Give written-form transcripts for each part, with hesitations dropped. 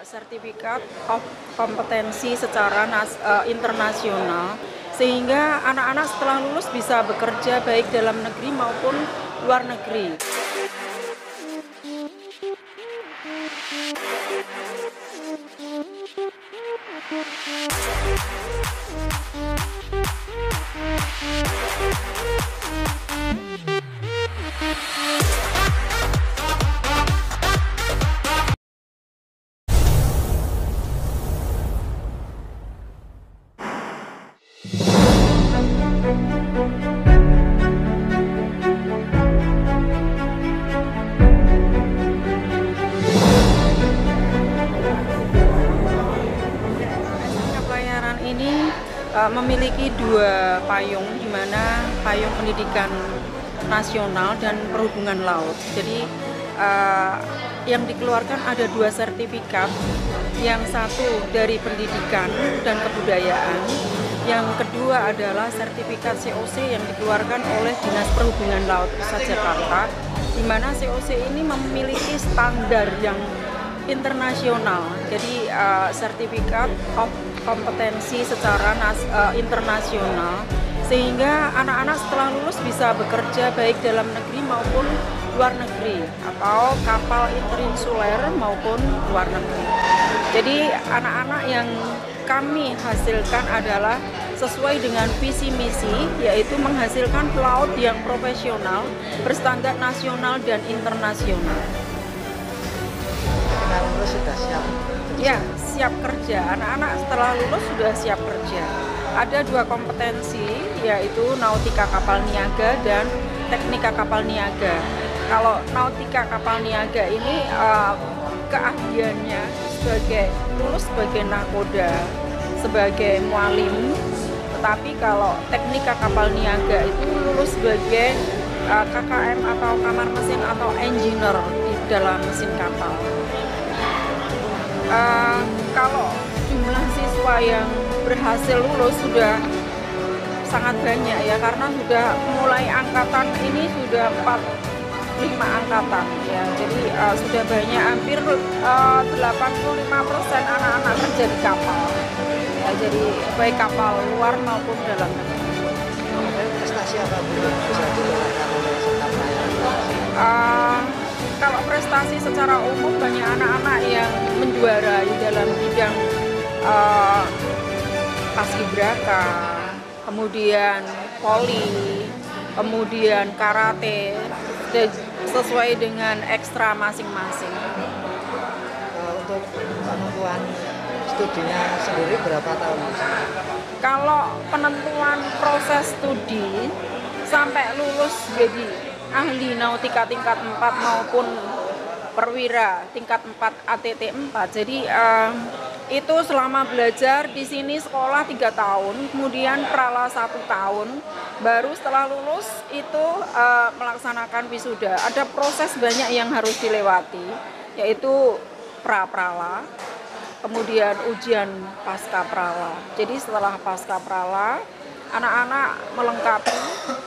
sertifikat kompetensi secara internasional, sehingga anak-anak setelah lulus bisa bekerja baik dalam negeri maupun luar negeri. Pelayaran ini memiliki dua payung, di mana payung pendidikan nasional dan perhubungan laut. Jadi yang dikeluarkan ada dua sertifikat, yang satu dari pendidikan dan kebudayaan, yang kedua adalah sertifikat COC yang dikeluarkan oleh Dinas Perhubungan Laut Pusat Jakarta, di mana COC ini memiliki standar yang internasional. Jadi sertifikat kompetensi secara internasional, sehingga anak-anak setelah lulus bisa bekerja baik dalam negeri maupun luar negeri, atau kapal interinsuler maupun luar negeri. Jadi anak-anak yang kami hasilkan adalah sesuai dengan visi misi, yaitu menghasilkan pelaut yang profesional, berstandar nasional dan internasional. Lulus sudah siap? Ya, siap kerja. Anak-anak setelah lulus sudah siap kerja. Ada dua kompetensi, yaitu nautika kapal niaga dan teknika kapal niaga. Kalau nautika kapal niaga ini keahliannya lulus sebagai nakoda, sebagai mualim. Tetapi kalau teknika kapal niaga itu lulus sebagai KKM atau kamar mesin atau engineer di dalam mesin kapal. Kalau jumlah siswa yang berhasil lulus sudah sangat banyak ya, karena sudah mulai angkatan ini sudah 45 angkatan ya, jadi sudah banyak, hampir 85% anak-anak kerja di kapal ya, jadi baik kapal luar maupun dalam negeri. Prestasi apa bisa dirasakan oleh serta pelayaran? Kalau prestasi secara umum, banyak anak-anak yang menjuarai dalam bidang paskibraka, kemudian voli, kemudian karate, sesuai dengan ekstra masing-masing. Untuk penentuan studinya sendiri berapa tahun? Kalau penentuan proses studi sampai lulus jadi ahli nautika tingkat 4 maupun perwira tingkat 4 ATT 4. Jadi itu selama belajar di sini sekolah 3 tahun, kemudian prala 1 tahun, baru setelah lulus itu melaksanakan wisuda. Ada proses banyak yang harus dilewati, yaitu pra-prala, kemudian ujian pasca prala. Jadi setelah pasca prala, anak-anak melengkapi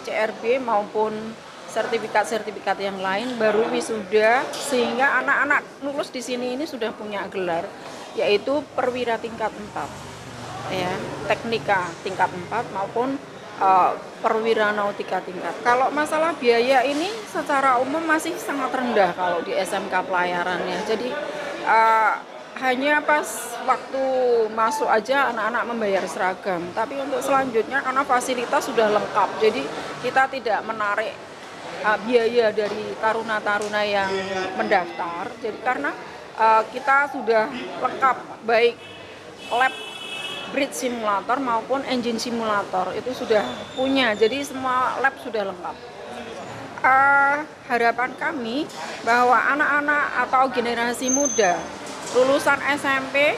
CRB maupun sertifikat-sertifikat yang lain, baru wisuda, sehingga anak-anak lulus di sini ini sudah punya gelar, yaitu perwira tingkat 4 ya, teknika tingkat 4 maupun perwira nautika tingkat. Kalau masalah biaya ini secara umum masih sangat rendah kalau di SMK pelayaran ya. Jadi hanya pas waktu masuk aja anak-anak membayar seragam, tapi untuk selanjutnya karena fasilitas sudah lengkap, jadi kita tidak menarik biaya dari taruna-taruna yang mendaftar. Jadi karena kita sudah lengkap, baik lab bridge simulator maupun engine simulator itu sudah punya, jadi semua lab sudah lengkap. Harapan kami bahwa anak-anak atau generasi muda lulusan SMP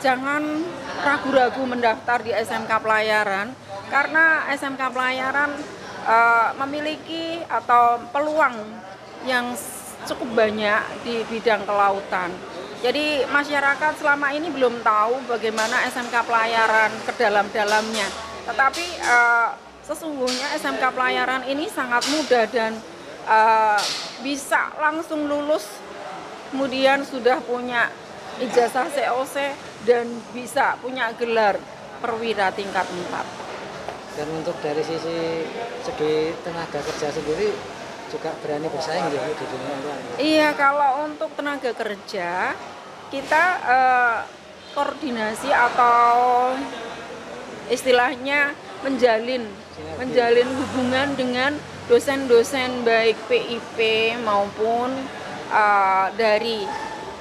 jangan ragu-ragu mendaftar di SMK pelayaran, karena SMK pelayaran memiliki atau peluang yang cukup banyak di bidang kelautan. Jadi masyarakat selama ini belum tahu bagaimana SMK pelayaran ke dalam-dalamnya. Tetapi sesungguhnya SMK pelayaran ini sangat mudah dan bisa langsung lulus kemudian sudah punya ijazah COC dan bisa punya gelar perwira tingkat 4. Dan untuk dari segi tenaga kerja sendiri juga berani bersaing ya di dunia luar. Iya, kalau untuk tenaga kerja kita koordinasi atau istilahnya menjalin hubungan dengan dosen-dosen baik PIP maupun dari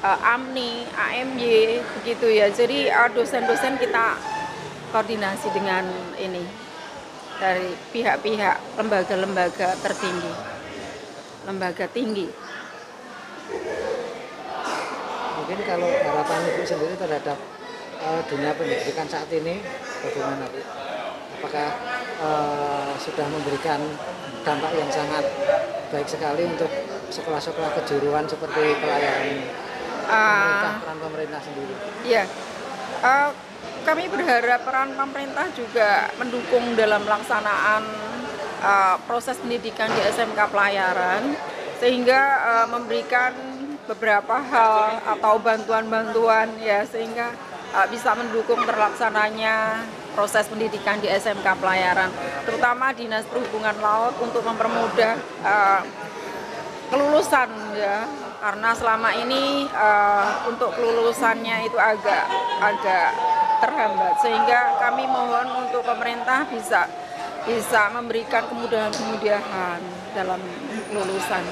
AMNI, AMY begitu ya. Jadi dosen-dosen kita koordinasi dengan ini dari pihak-pihak lembaga-lembaga tertinggi, lembaga tinggi. Mungkin kalau harapan Ibu sendiri terhadap dunia pendidikan saat ini bagaimana, Bu? Apakah sudah memberikan dampak yang sangat baik sekali untuk sekolah-sekolah kejuruan seperti pelayaran peran pemerintah sendiri? Ya, kami berharap peran pemerintah juga mendukung dalam pelaksanaan proses pendidikan di SMK Pelayaran, sehingga memberikan beberapa hal atau bantuan-bantuan ya, sehingga bisa mendukung terlaksananya proses pendidikan di SMK Pelayaran, terutama Dinas Perhubungan Laut untuk mempermudah kelulusan ya, karena selama ini untuk kelulusannya itu agak terhambat, sehingga kami mohon untuk pemerintah bisa memberikan kemudahan-kemudahan dalam kelulusan.